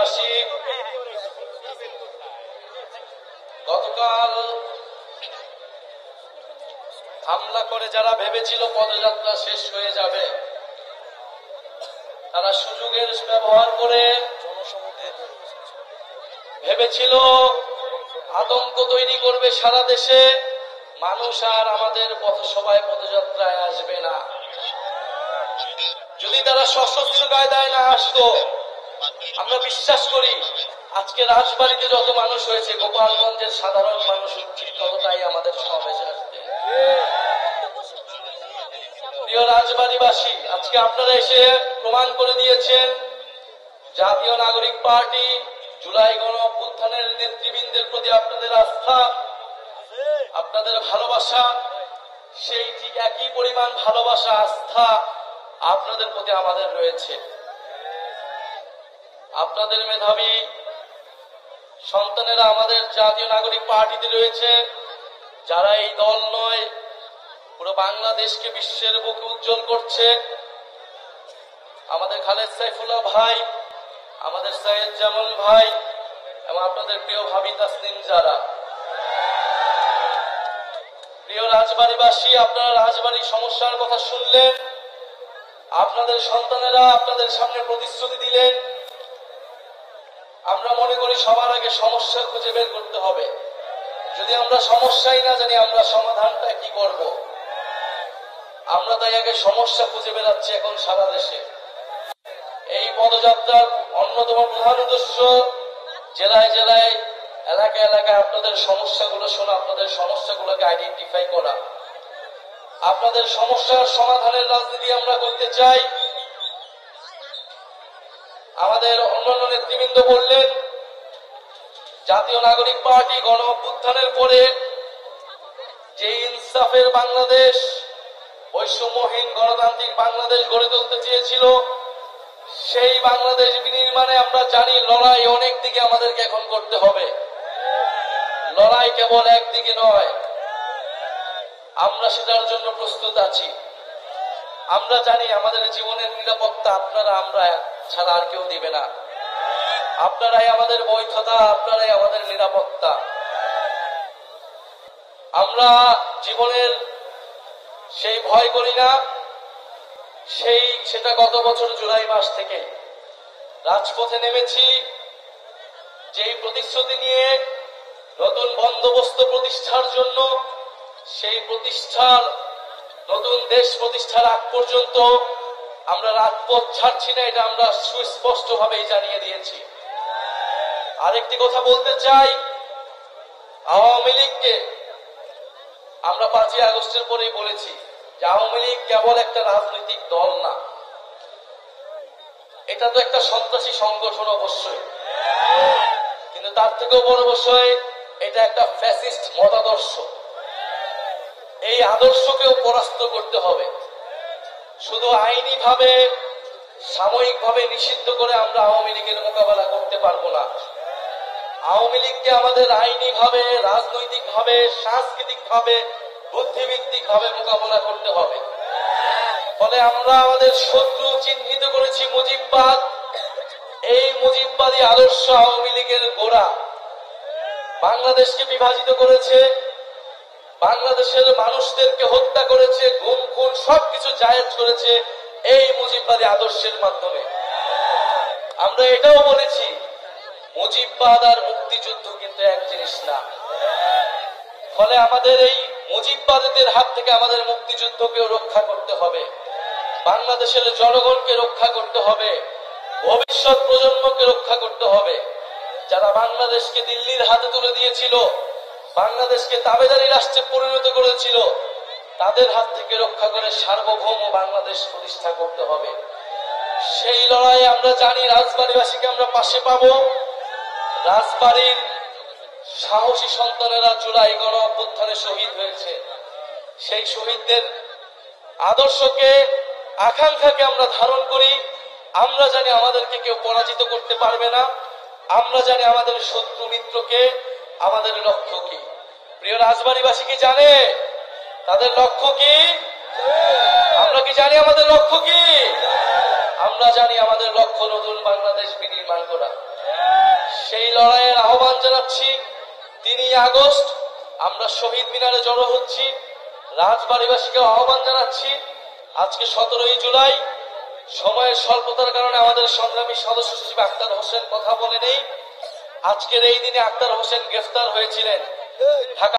রাজবাড়ীবাসী, গতকাল হামলা করে যারা ভেবেছিল পদযাত্রা শেষ হয়ে যাবে, তারা সুযোগের ব্যবহার করে ভেবেছিল আতঙ্ক তৈরি করবে সারা দেশে, মানুষ আর আমাদের পথসভায় পদযাত্রায় আসবে না। যদি তারা সশস্ত্র কায়দায় না আসতো, আমরা বিশ্বাস করি আজকে রাজবাড়ীতে যত মানুষ হয়েছে, গোপালগঞ্জের সাধারণ মানুষ ঠিক ততটাই আমাদের সমাবেশে আসবে। প্রিয় রাজবাড়ীবাসী, আজকে আপনারা এসে প্রমাণ করে দিয়েছেন জাতীয় নাগরিক পার্টি, জুলাই গণ অভ্যুত্থানের নেতৃবৃন্দের প্রতি আপনাদের আস্থা, আপনাদের ভালোবাসা, সেই ঠিক একই পরিমাণ ভালোবাসা আস্থা আপনাদের প্রতি আমাদের রয়েছে। আপনাদের মেধাবী সন্তানেরা আমাদের জাতীয় নাগরিক পার্টিতে রয়েছে, যারা এই দল নয় পুরো বাংলাদেশকে বিশ্বের বুকে উজ্জ্বল করছে। আমাদের খালেদ সাইফুল্লাহ ভাই, আমাদের সৈয়দ জামাল ভাই এবং আপনাদের প্রিয় ভাবি তাসনিম যারা। প্রিয় রাজবাড়ীবাসী, আপনারা রাজবাড়ির সমস্যার কথা শুনলেন, আপনাদের সন্তানেরা আপনাদের সামনে প্রতিশ্রুতি দিলেন। আমরা মনে করি সবার আগে সমস্যা খুঁজে বের করতে হবে। যদি আমরা সমস্যাই না জানি আমরা সমাধানটা কি করব, আমরা তাই আগে সমস্যা খুঁজে বেড়াচ্ছি এখন সারা দেশে। এই পদযাত্রার অন্যতম প্রধান উদ্দেশ্য জেলায় জেলায়, এলাকায় এলাকায় আপনাদের সমস্যাগুলো শোনা, আপনাদের সমস্যাগুলোকে আইডেন্টিফাই করা, আপনাদের সমস্যার সমাধানের রাজনীতি আমরা করতে চাই। আমাদের অন্যান্য নেতৃবৃন্দ বললেন, জাতীয় নাগরিক পার্টি গণ অভ্যুত্থানের পরে যে ইনসাফের বাংলাদেশ, বৈষম্যহীন গণতান্ত্রিক বাংলাদেশ গড়ে তুলতে চেয়েছিল, সেই বাংলাদেশ বিনির্মাণে আমরা জানি লড়াই অনেক দিকে আমাদেরকে এখন করতে হবে। লড়াই কেবল একদিকে নয়, আমরা সেটার জন্য প্রস্তুত আছি। আমরা জানি আমাদের জীবনের নিরাপত্তা আপনারা, আমরা ছাড়া আর কেউ দিবে না। আপনারাই আমাদের বৈধতা, আপনারাই আমাদের নিরাপত্তা। আমরা জীবনের সেই ভয় করি না, সেটা গত বছর জুলাই মাস থেকে রাজপথে নেমেছি, যেই প্রতিশ্রুতি নিয়ে নতুন বন্দোবস্ত প্রতিষ্ঠার জন্য, সেই প্রতিষ্ঠার নতুন দেশ প্রতিষ্ঠার আগ পর্যন্ত আমরা রাজপথ ছাড়ছি না, এটা আমরা সুস্পষ্ট ভাবেই জানিয়ে দিয়েছি। আরেকটি কথা বলতে চাই, আওয়ামী লীগকে আমরা 5ই আগস্টের পরেই বলেছি যে আওয়ামী লীগ কেবল একটা রাজনৈতিক দল না, এটা তো একটা সন্ত্রাসী সংগঠন অবশ্যই, কিন্তু তার থেকেও বড় বিষয় এটা একটা ফ্যাসিস্ট মতাদর্শ। এই আদর্শকেও পরাস্ত করতে হবে। শুধু আইনি ভাবে, সাময়িক ভাবে নিষিদ্ধ করে আমরা আওয়ামী লীগের মোকাবেলা করতে পারবো না। আওয়ামী লীগকে আমাদের আইনি ভাবে, রাজনৈতিক ভাবে, সাংস্কৃতিক ভাবে, বুদ্ধিভিত্তিক ভাবে মোকাবেলা করতে হবে। ফলে আমরা আমাদের শত্রু চিহ্নিত করেছি মুজিববাদ। এই মুজিববাদী আদর্শ আওয়ামী লীগের গোড়া, বাংলাদেশকে বিভাজিত করেছে, বাংলাদেশের মানুষদেরকে হত্যা করেছে, গুম খুন সবকিছু জায়েজ করেছে এই মুজিববাদী আদর্শের মাধ্যমে। আমরা এটাও বলেছি মুজিববাদ আর মুক্তিযুদ্ধ কিন্তু এক জিনিস না। ফলে আমাদের এই মুজিববাদীদের হাত থেকে আমাদের মুক্তিযুদ্ধকেও রক্ষা করতে হবে, বাংলাদেশের জনগণকে রক্ষা করতে হবে, ভবিষ্যৎ প্রজন্মকে রক্ষা করতে হবে। যারা বাংলাদেশকে দিল্লির হাতে তুলে দিয়েছিল, বাংলাদেশকে তাবেদারি রাষ্ট্রে পরিণত করেছিল, তাদের হাত থেকে রক্ষা করে সার্বভৌম বাংলাদেশ প্রতিষ্ঠা করতে হবে। সেই লড়াইয়ে আমরা জানি রাজবাড়ীবাসীকে আমরা পাশে পাবো। রাজবাড়ীর সাহসী সন্তানেরা জুলাই গণ অভ্যুত্থানে শহীদ হয়েছে, সেই শহীদদের আদর্শকে, আকাঙ্ক্ষাকে আমরা ধারণ করি। আমরা জানি আমাদেরকে কেউ পরাজিত করতে পারবে না, আমরা জানি আমাদের শত্রু মিত্রকে, আমাদের লক্ষ্য কি। প্রিয় রাজবাড়ীবাসী কি জানে তাদের লক্ষ্য কি? আমরা কি জানি আমাদের লক্ষ্য কি? আমরা জানি আমাদের লক্ষ্য নতুন বাংলাদেশ বিনির্মাণ করা। সেই লড়াইয়ের আহ্বান জানাচ্ছি। 3 আগস্ট আমরা শহীদ মিনারে জড়ো হচ্ছি। রাজবাড়িবাসীকে আহ্বান জানাচ্ছি, আজকে 17 জুলাই সময়ের স্বল্পতার কারণে আমাদের সংগ্রামী সদস্য সচিব আক্তার হোসেন কথা বলে নেই। আজকের এই দিনে আক্তার হোসেন গ্রেফতার হয়েছিলেন ঢাকা